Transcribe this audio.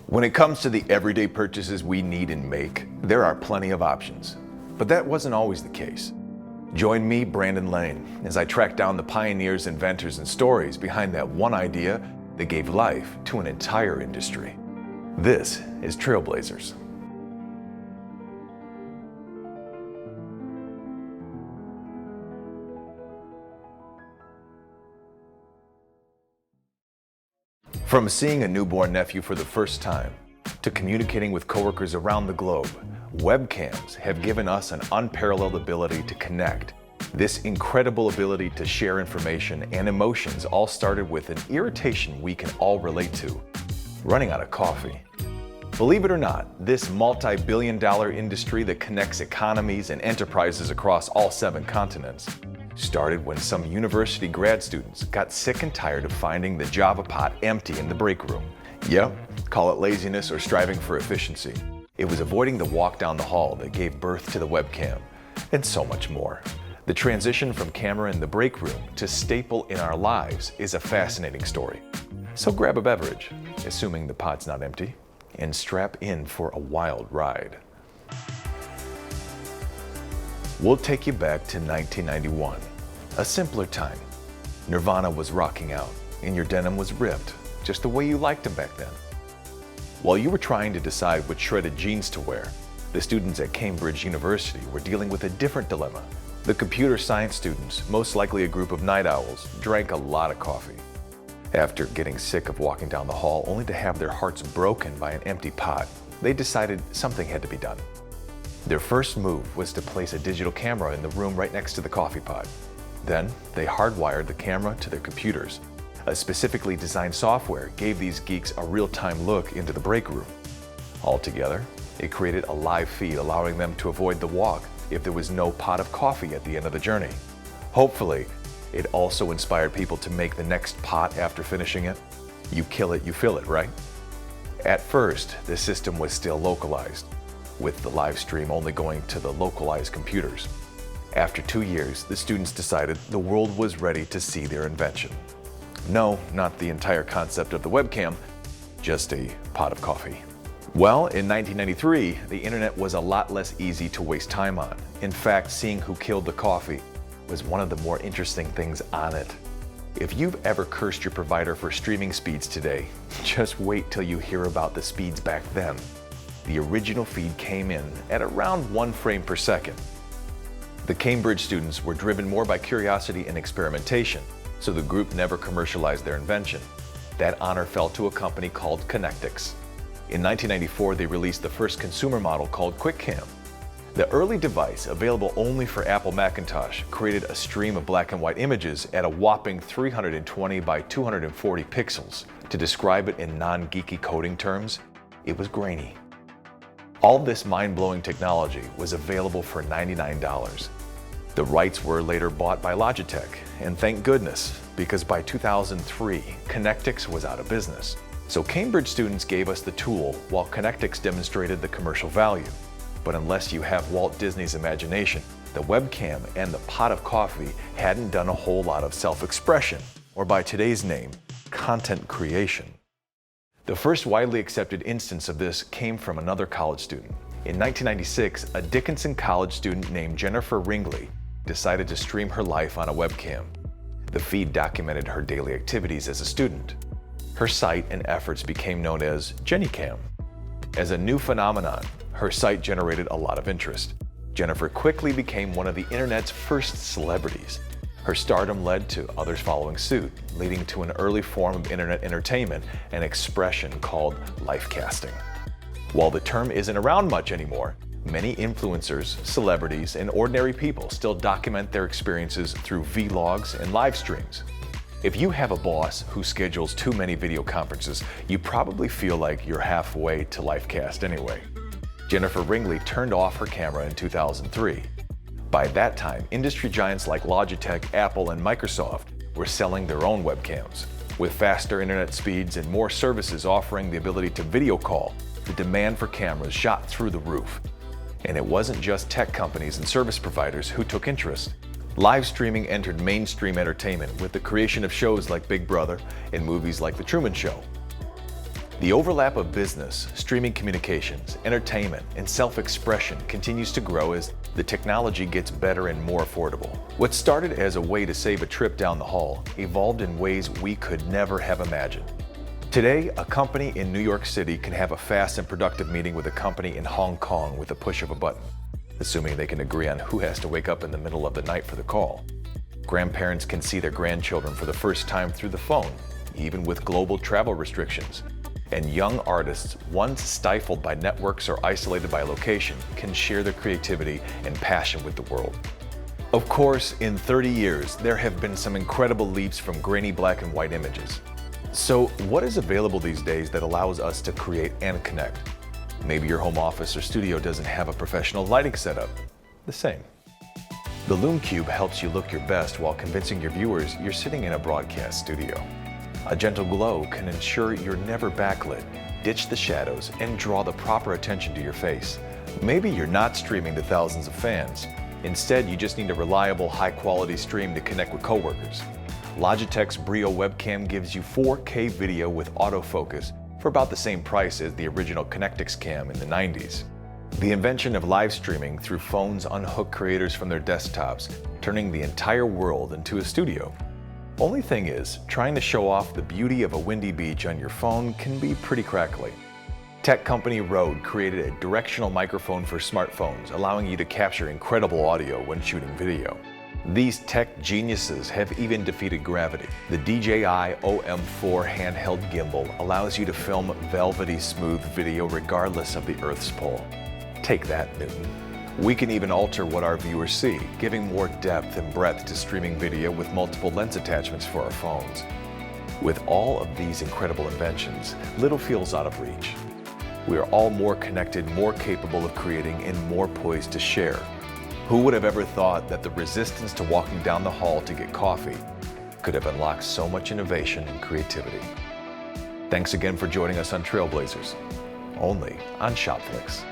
When it comes to the everyday purchases we need and make, there are plenty of options. But that wasn't always the case. Join me, Brandon Layne, as I track down the pioneers, inventors, and stories behind that one idea that gave life to an entire industry. This is Trailblazers. From seeing a newborn nephew for the first time, to communicating with coworkers around the globe, webcams have given us an unparalleled ability to connect. This incredible ability to share information and emotions all started with an irritation we can all relate to: running out of coffee. Believe it or not, this multi-billion-dollar industry that connects economies and enterprises across all 7 continents started when some university grad students got sick and tired of finding the Java pot empty in the break room. Yep, call it laziness or striving for efficiency. It was avoiding the walk down the hall that gave birth to the webcam, and so much more. The transition from camera in the break room to staple in our lives is a fascinating story. So grab a beverage, assuming the pot's not empty, and strap in for a wild ride. We'll take you back to 1991, a simpler time. Nirvana was rocking out, and your denim was ripped, just the way you liked them back then. While you were trying to decide which shredded jeans to wear, the students at Cambridge University were dealing with a different dilemma. The computer science students, most likely a group of night owls, drank a lot of coffee. After getting sick of walking down the hall only to have their hearts broken by an empty pot, they decided something had to be done. Their first move was to place a digital camera in the room right next to the coffee pot. Then, they hardwired the camera to their computers. A specifically designed software gave these geeks a real-time look into the break room. Altogether, it created a live feed allowing them to avoid the walk if there was no pot of coffee at the end of the journey. Hopefully, it also inspired people to make the next pot after finishing it. You kill it, you fill it, right? At first, the system was still localized, with the live stream only going to the localized computers. After 2 years, the students decided the world was ready to see their invention. No, not the entire concept of the webcam, just a pot of coffee. Well, in 1993, the internet was a lot less easy to waste time on. In fact, seeing who killed the coffee was one of the more interesting things on it. If you've ever cursed your provider for streaming speeds today, just wait till you hear about the speeds back then. The original feed came in at around 1 frame per second. The Cambridge students were driven more by curiosity and experimentation, so the group never commercialized their invention. That honor fell to a company called Connectix. In 1994, they released the first consumer model called Quickcam. The early device, available only for Apple Macintosh, created a stream of black and white images at a whopping 320 by 240 pixels. To describe it in non-geeky coding terms, it was grainy. All this mind-blowing technology was available for $99. The rights were later bought by Logitech, and thank goodness, because by 2003, Connectix was out of business. So Cambridge students gave us the tool while Connectix demonstrated the commercial value. But unless you have Walt Disney's imagination, the webcam and the pot of coffee hadn't done a whole lot of self-expression, or by today's name, content creation. The first widely accepted instance of this came from another college student. In 1996, a Dickinson College student named Jennifer Ringley decided to stream her life on a webcam. The feed documented her daily activities as a student. Her site and efforts became known as Jennycam. As a new phenomenon, her site generated a lot of interest. Jennifer quickly became one of the internet's first celebrities. Her stardom led to others following suit, leading to an early form of internet entertainment and expression called life casting. While the term isn't around much anymore, many influencers, celebrities, and ordinary people still document their experiences through vlogs and live streams. If you have a boss who schedules too many video conferences, you probably feel like you're halfway to livecast anyway. Jennifer Ringley turned off her camera in 2003. By that time, industry giants like Logitech, Apple, and Microsoft were selling their own webcams. With faster internet speeds and more services offering the ability to video call, the demand for cameras shot through the roof. And it wasn't just tech companies and service providers who took interest. Live streaming entered mainstream entertainment with the creation of shows like Big Brother and movies like The Truman Show. The overlap of business, streaming communications, entertainment, and self-expression continues to grow as the technology gets better and more affordable. What started as a way to save a trip down the hall evolved in ways we could never have imagined. Today, a company in New York City can have a fast and productive meeting with a company in Hong Kong with a push of a button, assuming they can agree on who has to wake up in the middle of the night for the call. Grandparents can see their grandchildren for the first time through the phone, even with global travel restrictions. And young artists, once stifled by networks or isolated by location, can share their creativity and passion with the world. Of course, in 30 years, there have been some incredible leaps from grainy black and white images. So what is available these days that allows us to create and connect? Maybe your home office or studio doesn't have a professional lighting setup. The same. The Lume Cube helps you look your best while convincing your viewers you're sitting in a broadcast studio. A gentle glow can ensure you're never backlit, ditch the shadows, and draw the proper attention to your face. Maybe you're not streaming to thousands of fans. Instead, you just need a reliable, high-quality stream to connect with coworkers. Logitech's Brio Webcam gives you 4K video with autofocus for about the same price as the original Connectix Cam in the 90s. The invention of live streaming through phones unhooked creators from their desktops, turning the entire world into a studio. Only thing is, trying to show off the beauty of a windy beach on your phone can be pretty crackly. Tech company Rode created a directional microphone for smartphones, allowing you to capture incredible audio when shooting video. These tech geniuses have even defeated gravity. The DJI OM4 handheld gimbal allows you to film velvety smooth video regardless of the Earth's pull. Take that, Newton. We can even alter what our viewers see, giving more depth and breadth to streaming video with multiple lens attachments for our phones. With all of these incredible inventions, little feels out of reach. We are all more connected, more capable of creating, and more poised to share. Who would have ever thought that the resistance to walking down the hall to get coffee could have unlocked so much innovation and creativity? Thanks again for joining us on Trailblazers, only on Shopflix.